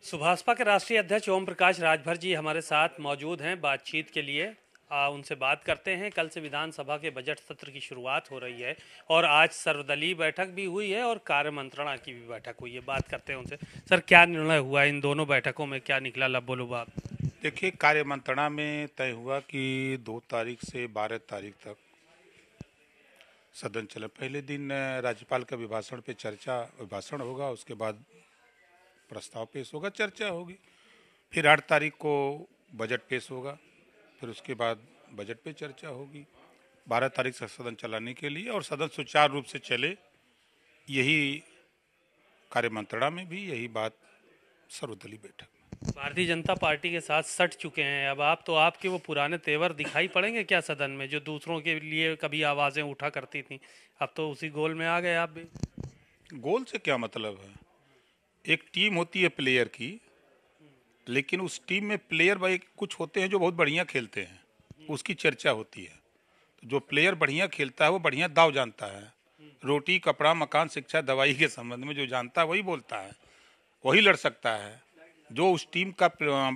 सुभाषपा के राष्ट्रीय अध्यक्ष ओम प्रकाश राजभर जी हमारे साथ मौजूद हैं बातचीत के लिए। उनसे बात करते हैं। कल से विधानसभा के बजट सत्र की शुरुआत हो रही है और आज सर्वदलीय बैठक भी हुई है और कार्य मंत्रणा की भी बैठक हुई है। बात करते हैं उनसे। सर, क्या निर्णय हुआ इन दोनों बैठकों में, क्या निकला? लब बोलो बाप। देखिए, कार्य मंत्रणा में तय हुआ कि 2 तारीख से 12 तारीख तक सदन चले। पहले दिन राज्यपाल का अभिभाषण पे अभिभाषण होगा, उसके बाद प्रस्ताव पेश होगा, चर्चा होगी। फिर 8 तारीख को बजट पेश होगा, फिर उसके बाद बजट पे चर्चा होगी। 12 तारीख से सदन चलाने के लिए और सदन सुचारू रूप से चले, यही कार्य मंत्रणा में भी यही बात सर्वदलीय बैठक। भारतीय जनता पार्टी के साथ सट चुके हैं अब आप, तो आपके वो पुराने तेवर दिखाई पड़ेंगे क्या सदन में, जो दूसरों के लिए कभी आवाज़ें उठा करती थी? अब तो उसी गोल में आ गए आप भी। गोल से क्या मतलब है? एक टीम होती है प्लेयर की, लेकिन उस टीम में प्लेयर भाई कुछ होते हैं जो बहुत बढ़िया खेलते हैं, उसकी चर्चा होती है। तो जो प्लेयर बढ़िया खेलता है वो बढ़िया दाव जानता है। रोटी कपड़ा मकान शिक्षा दवाई के संबंध में जो जानता है वही बोलता है, वही लड़ सकता है। जो उस टीम का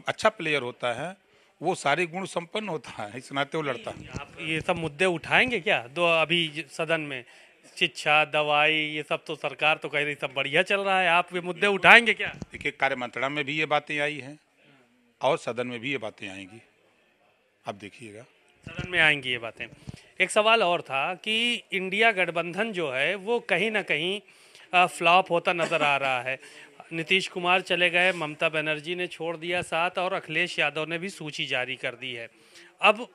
अच्छा प्लेयर होता है वो सारे गुण संपन्न होता है, इस नाते वो लड़ता है। आप ये सब मुद्दे उठाएंगे क्या दो अभी सदन में? शिक्षा दवाई ये सब तो सरकार तो कह रही सब बढ़िया चल रहा है, आप ये मुद्दे उठाएंगे क्या? देखिए, कार्य मंत्रणा में भी ये बातें आई हैं और सदन में भी ये बातें आएंगी, आप देखिएगा। सदन में आएंगी ये बातें। एक सवाल और था कि इंडिया गठबंधन जो है वो कहीं ना कहीं फ्लॉप होता नजर आ रहा है। नीतीश कुमार चले गए, ममता बनर्जी ने छोड़ दिया साथ और अखिलेश यादव ने भी सूची जारी कर दी है। अब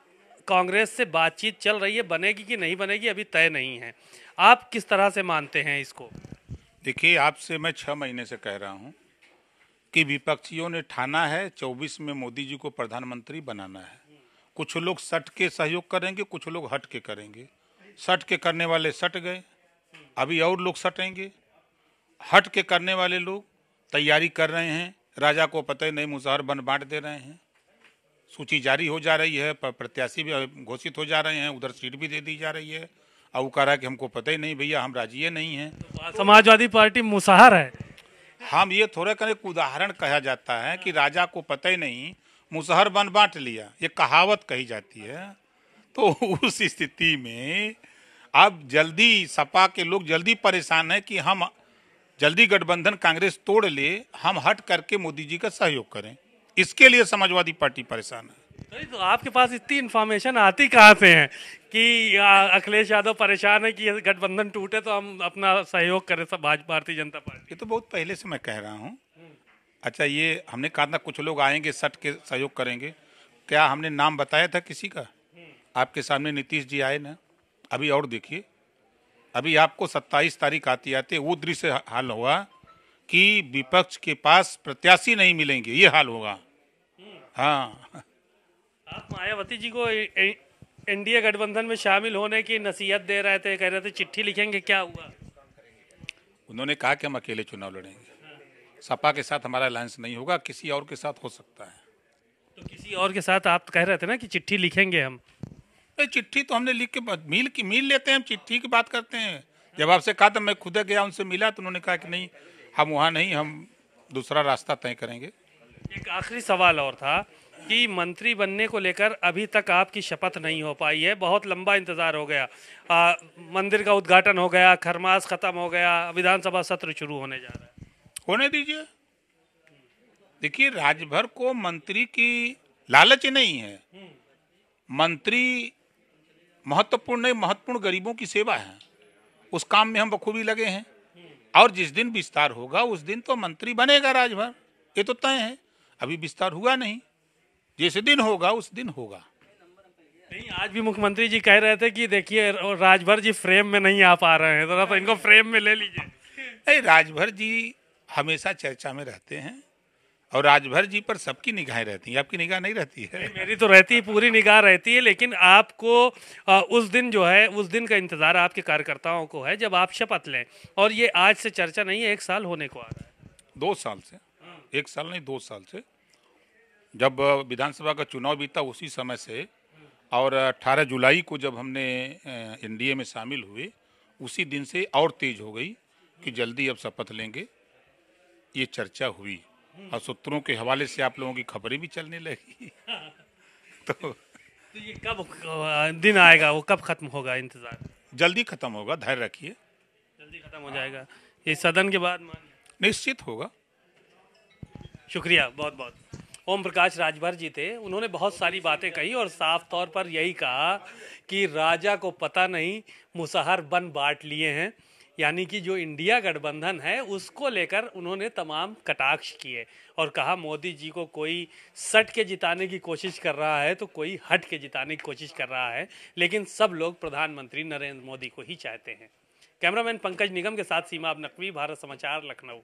कांग्रेस से बातचीत चल रही है, बनेगी कि नहीं बनेगी अभी तय नहीं है। आप किस तरह से मानते हैं इसको? देखिए, आपसे मैं 6 महीने से कह रहा हूँ कि विपक्षियों ने ठाना है 24 में मोदी जी को प्रधानमंत्री बनाना है। कुछ लोग सट के सहयोग करेंगे, कुछ लोग हट के करेंगे। सट के करने वाले सट गए, अभी और लोग सटेंगे। हट के करने वाले लोग तैयारी कर रहे हैं, राजा को पता ही नहीं मुसहर बन बांट दे रहे हैं। सूची जारी हो जा रही है, प्रत्याशी भी घोषित हो जा रहे हैं, उधर सीट भी दे दी जा रही है। और वो कह रहा है कि हमको पता ही नहीं भैया, हम राजी नहीं हैं। समाजवादी पार्टी मुसहर है। हम ये थोड़ा कर एक उदाहरण कहा जाता है कि राजा को पता ही नहीं मुसहर बन बांट लिया, ये कहावत कही जाती है। तो उस स्थिति में अब जल्दी सपा के लोग जल्दी परेशान है कि हम जल्दी गठबंधन कांग्रेस तोड़ ले, हम हट करके मोदी जी का सहयोग करें। इसके लिए समाजवादी पार्टी परेशान है। नहीं तो आपके पास इतनी इन्फॉर्मेशन आती कहाँ से है कि अखिलेश यादव परेशान है कि गठबंधन टूटे तो हम अपना सहयोग करें सब भाजपा भारतीय जनता पार्टी? ये तो बहुत पहले से मैं कह रहा हूँ। अच्छा, ये हमने कहा था कुछ लोग आएंगे सट के सहयोग करेंगे, क्या हमने नाम बताया था किसी का? आपके सामने नीतीश जी आए ना, अभी और देखिए, अभी आपको 27 तारीख आती आते वो दृश्य हाल होगा कि विपक्ष के पास प्रत्याशी नहीं मिलेंगे, ये हाल होगा। हाँ, आप मायावती जी को एनडीए गठबंधन में शामिल होने की नसीहत दे रहे थे, कह रहे थे चिट्ठी लिखेंगे, क्या हुआ? उन्होंने कहा कि हम अकेले चुनाव लड़ेंगे, सपा के साथ हमारा अलायंस नहीं होगा, किसी और के साथ हो सकता है। तो किसी और के साथ आप कह रहे थे ना कि चिट्ठी लिखेंगे हम। चिट्ठी तो हमने लिख के मिल लेते हैं, हम चिट्ठी की बात करते हैं। जब आपसे कहा था, मैं खुद गया उनसे मिला, तो उन्होंने कहा कि नहीं, हम वहाँ नहीं, हम दूसरा रास्ता तय करेंगे। एक आखिरी सवाल और था कि मंत्री बनने को लेकर अभी तक आपकी शपथ नहीं हो पाई है, बहुत लंबा इंतजार हो गया। मंदिर का उद्घाटन हो गया, खरमास खत्म हो गया, विधानसभा सत्र शुरू होने जा रहा है। होने दीजिए। देखिए, राजभर को मंत्री की लालच नहीं है। मंत्री महत्वपूर्ण नहीं, महत्वपूर्ण गरीबों की सेवा है, उस काम में हम बखूबी लगे हैं। और जिस दिन विस्तार होगा उस दिन तो मंत्री बनेगा राजभर, ये तो तय है। अभी विस्तार हुआ नहीं, जिस दिन होगा उस दिन होगा। नहीं, आज भी मुख्यमंत्री जी कह रहे थे कि देखिए राजभर जी फ्रेम में नहीं आ पा रहे हैं, तो इनको फ्रेम में ले लीजिए। नहीं, राजभर जी हमेशा चर्चा में रहते हैं और राजभर जी पर सबकी निगाहें रहती हैं। आपकी निगाह नहीं रहती है? मेरी तो रहती है, पूरी निगाह रहती है, लेकिन आपको उस दिन जो है, उस दिन का इंतजार आपके कार्यकर्ताओं को है जब आप शपथ लें। और ये आज से चर्चा नहीं है, 1 साल होने को आ रहा है। 2 साल से, 1 साल नहीं 2 साल से, जब विधानसभा का चुनाव बीता उसी समय से, और 18 जुलाई को जब हमने एनडीए में शामिल हुए उसी दिन से और तेज हो गई कि जल्दी अब शपथ लेंगे, ये चर्चा हुई। और सूत्रों के हवाले से आप लोगों की खबरें भी चलने लगी। तो ये कब दिन आएगा, वो कब खत्म होगा? इंतजार जल्दी खत्म होगा, धैर्य रखिए, जल्दी खत्म हो जाएगा ये सदन के बाद निश्चित होगा। शुक्रिया बहुत बहुत। ओम प्रकाश राजभर जी थे, उन्होंने बहुत सारी बातें कही और साफ तौर पर यही कहा कि राजा को पता नहीं मुसहर बन बांट लिए हैं, यानी कि जो इंडिया गठबंधन है उसको लेकर उन्होंने तमाम कटाक्ष किए और कहा मोदी जी को कोई सट के जिताने की कोशिश कर रहा है तो कोई हट के जिताने की कोशिश कर रहा है, लेकिन सब लोग प्रधानमंत्री नरेंद्र मोदी को ही चाहते हैं। कैमरामैन पंकज निगम के साथ सीमा अब नकवी, भारत समाचार, लखनऊ।